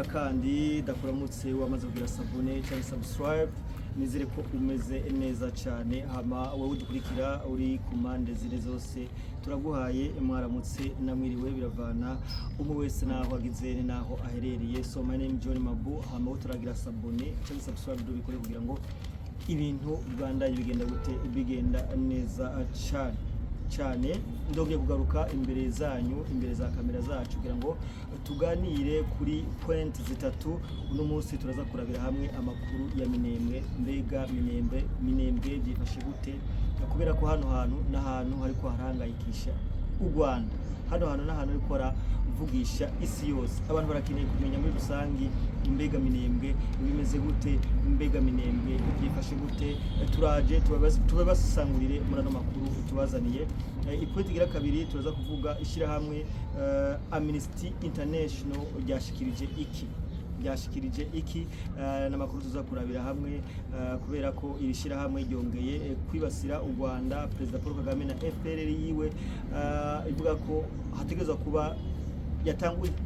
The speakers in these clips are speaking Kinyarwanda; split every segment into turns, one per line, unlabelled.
ndakugira kandi ndakuramutse wamaze kugira sabone cyangwa subscribe nizere ko umeze neza cyane hama wowe udukurikira uri ku mande zire zose turaguhaye mwaramutse namwiriwe biravana umwe wese naho agize naho aherereye. So my name John Mabu, hama turagira sabone cyangwa subscribe dubikore kugira ngo ibintu Rwanda bigenda gute bigenda neza cyane ndogiye kugaruka imbere zanyu, imbere za kamera zacu kugira ngo tuganire kuri point zitatu. Uno munsi turaza kurabira hamwe amakuru ya Minembwe, mbega Minembwe byifashe gute, kubera ko hano hantu n'ahantu hariko harangayikisha u Rwanda, hano hantu n'ahantu ariko aravugisha isi yose. Abantu barakeneye kumenya muri rusangi mbega Minembwe bimeze gute, mbega Minembwe byifashe gute. Turaje tubasangurire muri ano makuru tubazaniye. Ipointi gira kabiri turaza kuvuga ishyirahamwe Amnesty International ryashikirije iki n'amakuru tuza kurabira hamwe, kubera ko iri shyirahamwe ryongeye kwibasira u Rwanda. Perezida Paul Kagame na FPR yiwe ivuga ko hategerezwa kuba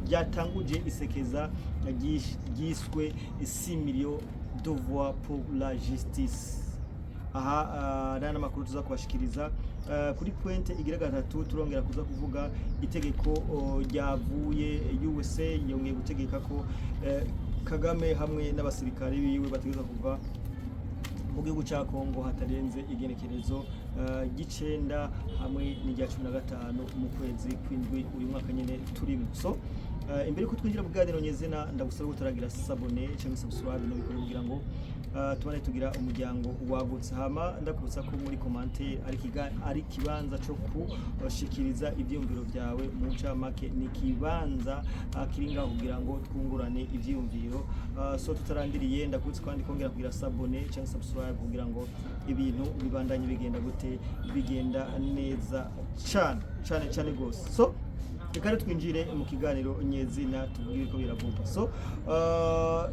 yatanguje isekeza ryiswe 6 millions de voix pour la justice. Aha nana makuru tuza kubashikiriza. Kuri point igira gatatu turongera kuza kuvuga itegeko ryavuye USA yongeye gutegeka ko Kagame hamwe n'abasirikare biwe bategeza kuva mu gihugu cya Kongo hatarenze igenekerezo gicenda hamwe n'irya 15 mu kwezi kw'indwi uyu mwaka nyene turimo. So imbere ko twinjira mu bwaniro nyezina ndagusaba gutaragira sabone cyangwa subscribe no bikore kugira ngo tubane tugira umuryango wagutse. Hama ndakubutsa ko muri commentaire ari kibanza cyo kushikiriza ibyumviro byawe mu ncamake, ni kibanza kiringa kugira ngo twungurane ibyumviro. So tutarandiriye ndakubutsa kandi kongera kugira sabone cyangwa subscribe kugira ngo ibintu bibandanye bigenda gute, bigenda neza cyane gose. So reka twinjire mu kiganiro nyezina tubwire ko biravugwa. So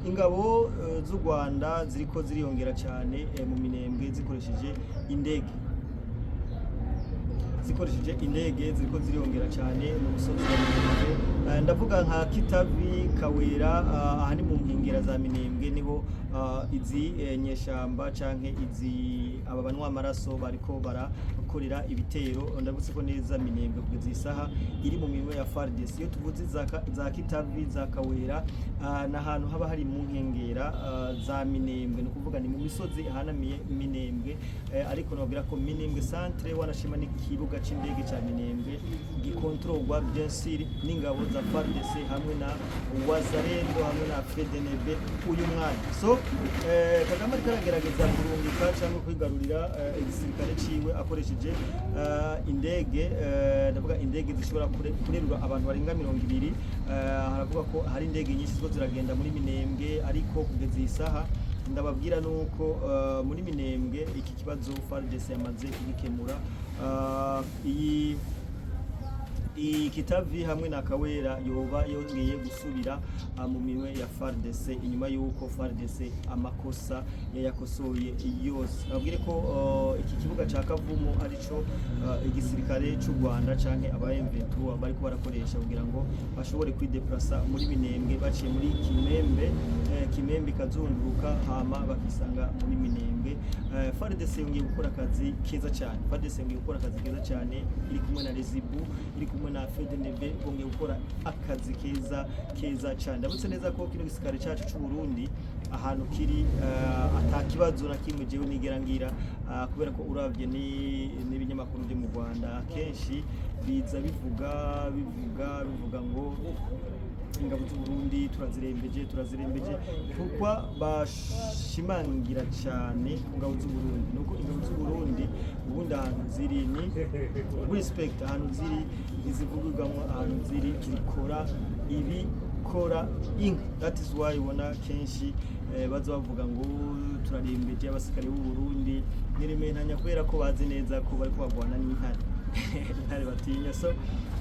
ingabo z'u Rwanda ziriko ziriyongera cyane mu Minembwe zikoresheje indege ziriko ziriyongera cyane mu musozi wa Minembwe. Ndavuga nka Kitavi, Kawera, aha ni mu nkengera za Minembwe niho izi nyeshamba canke izi aba banwa amaraso bariko barakorera ibitero. Ndabutse ko neza Minembwe kugeza isaha iri mu minwe ya FARDC. Iyo tuvuze za Kitavi, za Kawera n'ahantu haba hari mu nkengera za Minembwe, no kuvuga ni mu misozi hanamiye Minembwe. Ariko nabwira ko Minembwe centre wanashima n'ikibuga c'indege ca Minembwe gikontrolwa bien sûr n'ingabo za FARDC hamwe na Wazalendo hamwe na FDNB uyu mwanya. So Kagame ariko aragerageza kurungika cyangwa kwigarurira igisirikare ciwe akoresheje indege. Ndavuga indege zishobora kurerwa abantu barenga 200. Haravuga ko hari indege nyinshi zo ziragenda muri Minembwe, ariko kugeza isaha ndababwira nuko muri Minembwe iki kibazo FARDC yamaze kugikemura. Iyi Kitavi hamwe na Kawera yoba yongeye gusubira mu minwe ya FARDC inyuma yuko FARDC amakosa yayakosoye yose. Nabwire ko iki kibuga ca Kavumu arico igisirikare cy'u Rwanda canke aba M23 bari ko barakoresha kugira ngo bashobore kwideplasa muri Minembwe baciye muri Kimembe kazunguruka hama bakisanga muri Minembwe. FARDC yongeye gukora akazi keza cyane, iri kumwe na Rezibu, iri kumwe na FDNB bongeye gukora akazi keza cyane. Ndabutse neza ko kino gisirikare cyacu cy'u Burundi ahantu kiri atakibazo na kimwe jewe nigera ngira, kubera ko uravye n'ibinyamakuru byo mu Rwanda kenshi biza bivuga ngo ingabo z'u Burundi turazirembeje kuko bashimangira cyane ingabo z'u Burundi. Nuko ingabo z'u Burundi ubundi ahantu ziri ni respect, ahantu ziri izivugurwamo, ahantu ziri zikora inka. That is why ubona kenshi baza bavuga ngo turarembeje abasirikare b'u Burundi nirementanya, kubera ko bazi neza ko bari kubagwana n'intare. intare batinya. So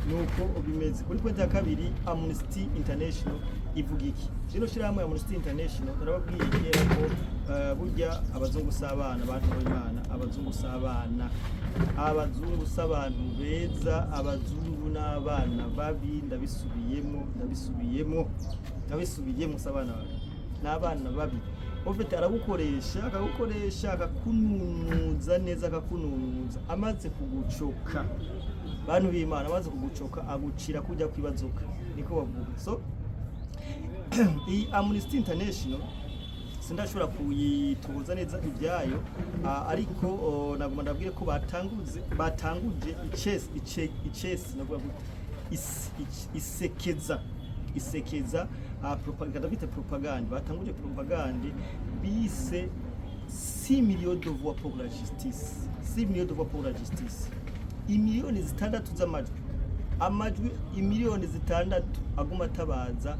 nuko bimeze. Kuri point ya kabiri, Amnesty International ivuga iki? Rino shirahamwe Amnesty International narababwiye kera ko burya abazungu s'abana, abantu b'Imana, abazungu s'abana, abazungu s'abantu beza, abazungu n'abana babi. Ndabisubiyemo s'abana n'abana babi. Ofite aragukoresha akakununuza neza, akakununuza amaze kugucoka, bantu b'Imana amaze kugucoka agucira kujya kwibazoka, niko bavuga. So iyi Amnesty International sindashobora kuyitubuza neza ibyayo, ariko nagomba ndabwire ko batanguje icesi navuga ngo isekeza propaganda, bita propagande. Batanguje propagande bise 6 millions de voix pour la justice, 6 millions de voix pour la justice, imiliyoni 6 z'amajwi, imiliyoni 6 aguma atabaza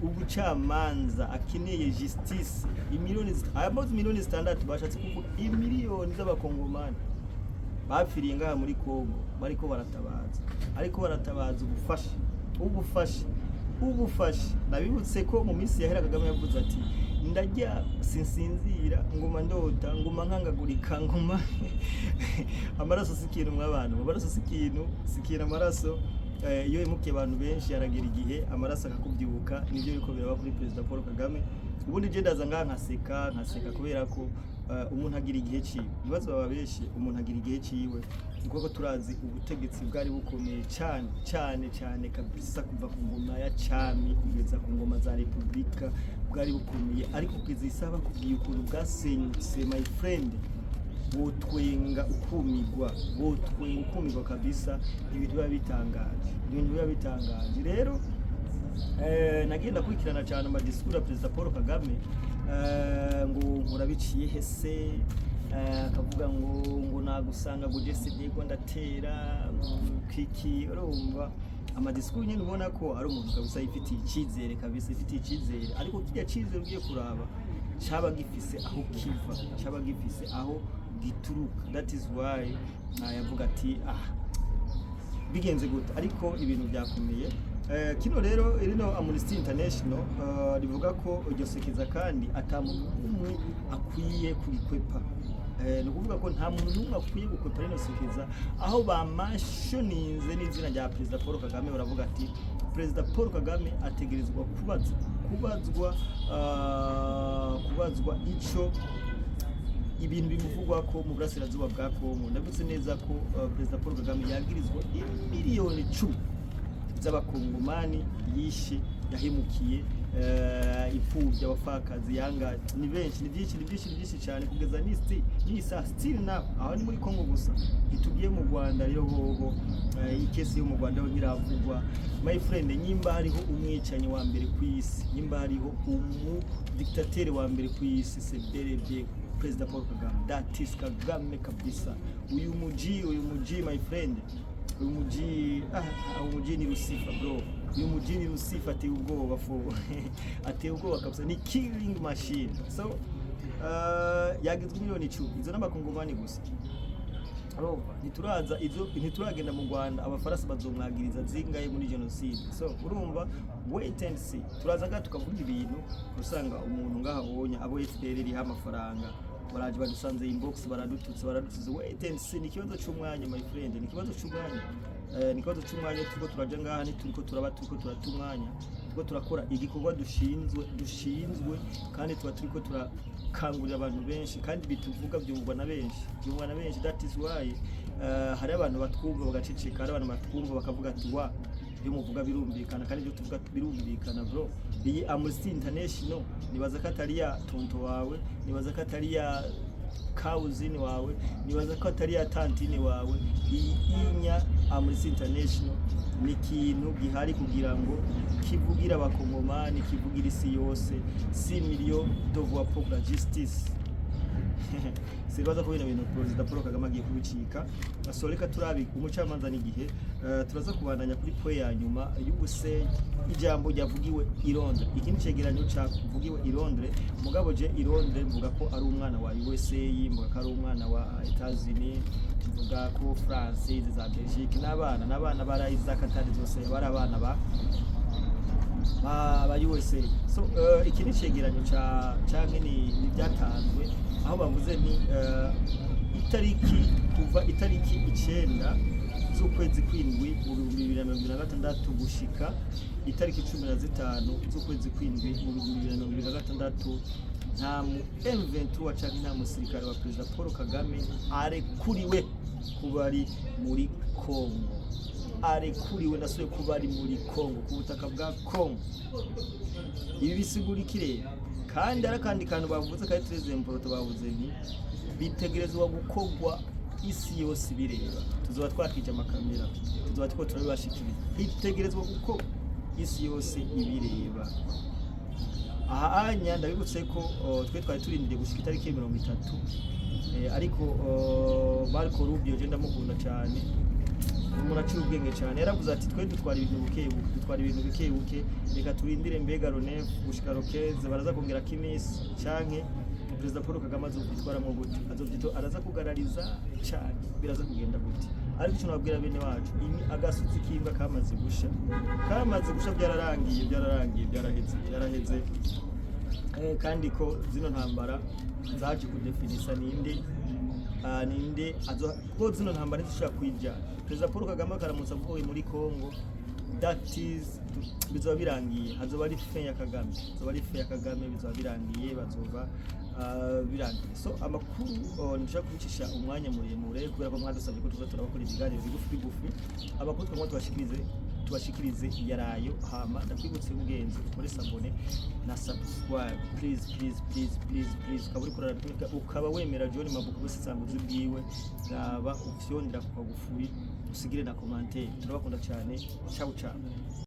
ubucamanza akeneye justice. Imiliyoni 6 bashatse kuvuga imiliyoni z'abakongomani bapfiriye ngaha muri Kongo, bariko baratabaza ubufasha. Nabibutse ko mu minsi yahera Kagame yavuze ati ndajya sinsinzira, nguma ndota, nguma nkangagurika, nguma amaraso sikintu mw'abantu, amaraso sikintu amaraso. Iyo imukiye abantu benshi yaragira igihe amaraso akakubyibuka. Nibyo biko biraba kuri President Paul Kagame. Ubundi je ndaza ngaha nkaseka kubera ko umuntu agira igihe ciwe. Ibibazo baba benshi, umuntu agira igihe ciwe, kuko turazi ubutegetsi bwari bukomeye cyane kabisa, kuva ku ngoma ya cami kugeza ku ngoma za Republika bwari bukomeye, ariko kugeza isaba kubwiye ukuntu bwasenyutse my friend. Botwenga ukumigwa kabisa. Ibintu biba bitangaje, rero nagenda kurikirana cyane amadisikuru ya Perezida Paul Kagame, ngo murabiciye hese, akavuga ngo nagusanga ngo jese ntego ndatera kiki. Urumva amadisikuru nyine ubona ko ari umuntu kabisa ifitiye icyizere, ariko kijya cyizere ugiye kuraba cyaba gifise aho kiva, cyaba gifise aho gituruka. That is why yavuga ati bigenze gute, ariko ibintu byakomeye. Kino rero irino Amnesty International rivuga ko iryo sekeza kandi atamuntu umwe akwiye kurikwepa. Ni ukuvuga ko nta muntu n'umwe akwiye gukwepa rino sekeza, aho bamashoninze n'izina rya Perezida Paul Kagame. Baravuga ati Perezida Paul Kagame ategerezwa kubazwa ico ibintu bimuvugwa ko mu burasirazuba bwa Kongo. Ndabutse neza ko Perezida Paul Kagame yagirizwa imiliyoni 10 z'abakongomani yishe, yahemukiye, imfuvyi, abapfakazi, yanga. Ni benshi, ni byinshi cyane, kugeza ni still now aho ni muri Kongo gusa. Itugiye mu Rwanda rero hoho ikesi yo mu Rwanda ho nyiravugwa my friend. Nyimba hariho umwicanyi wa mbere ku isi, nyimba hariho dictateur wa mbere ku isi, c'est Perezida Paul Kagame. That is Kagame kabisa. Uyu muji my friend, uyu muji ni Lucifer bro. Uyu muji ni Lucifer, ateye ubwoba kabisa, ni killing machine. So yagizwe miliyoni 10 izo n'abakongomani gusa. Ntituragenda mu Rwanda, abafaransa bazomwagiriza zingaye muri genocide. So urumva, wait and see. Turaza ngaha tukavuga ibintu, usanga umuntu ngaha abonye abo FDL iriho amafaranga, baraje badusanze inbox, baradututse. Wait and see. Ni kibazo cy'umwanya my friend, ni kibazo cy'umwanya. Turiko turaja ngaha, turiko turatumwanya, turiko turakora igikorwa dushinzwe, kandi turiko turakangurira abantu benshi, kandi bituvuga byumvwa na benshi. That is why hari abantu batwumva bagaceceka, hari abantu batwumva bakavuga ati wa ibyo muvuga birumvikana, kandi ibyo tuvuga birumvikana bro. Iyi Amnesty International nibaza ko atari ya tonto wawe, nibaza ko atari ya kauzini wawe, nibaza ko atari ya tantine wawe. Inya Amnesty International ni ikintu gihari kugira ngo kivugira abakongomani, kivugira isi yose. 6 millions de voix pour la justice. siribaza ko bino bintu Perezida Paul Kagame agiye kubicika. So reka turabi umucamanza n'igihe turaza kubandanya kuri point ya nyuma y'ubuse ijambo ryavugiwe i Londres. Ikindi cegeranyo cyavugiwe i Londres, mugabo je i Londres mvuga ko ari umwana wa USA, mvuga ko ari umwana wa Etats-Unis, mvuga ko France, za Belgique, n'abana barayi za Qatar zose bari abana ba USA. So iki ni cegeranyo canke ni byatanzwe aho bavuze ni kuva itariki 9 z'ukwezi kw'indwi mu 2026 gushika itariki 15 z'ukwezi kw'indwi mu 2026 nta mu M23 canke nta musirikare wa Perezida Paul Kagame arekuriwe kuba ari muri Congo. Arekuriwe nasuye kuba ari muri Congo, ku butaka bwa Congo. Ibi bisigura ikirere kandi arakandi kantu bavuze kari Trezemporoto bavuze ni bitegerezwa gukogwa isi yose bireba. Tuzoba twakije amakamera, tuzoba twiko turabashikiriza. Bitegerezwa guko isi yose ibireba. Aha anya ndabibutse ko twe twari turindiriye gushika itariki 30, ariko Marco Rubio je ndamukunda cyane, umuntu aciye ubwenge cyane, yaravuze ati twe dutwara ibintu bikebuke, reka turindire mbega Ronef gushika Rokeze baraza kongera kimisi canke Perezida Paul Kagame azobitwaramo gute, araza kugarariza cyane, biraza kugenda gute. Ariko icyo nabwira bene wacu, agasuzi kimbwa kamaze gusha byaraheze kandi ko zino ntambara zaje kudefinisa ninde ko zino ntambara zishaka kwija. Perezida Paul Kagame akaramutsa avuye muri Congo, that is bizoba birangiye, hazoba ari fin ya Kagame, bizoba birangiye, bazoba birangiye. So amakuru nishaka kubicisha umwanya muremure kubera ko mwadusabye ko tuza turabakora ibiganiro bigufi. Amakuru twamwe tubashikirize yarayo, hama ndakwibutse ugenzi muri sabone na subscribe, please ukaba wemera John Mabuku bose sanguze bwiwe, gaba ufyondera ku kagufuri, usigire na commentaire. Turabakunda cyane, ciao.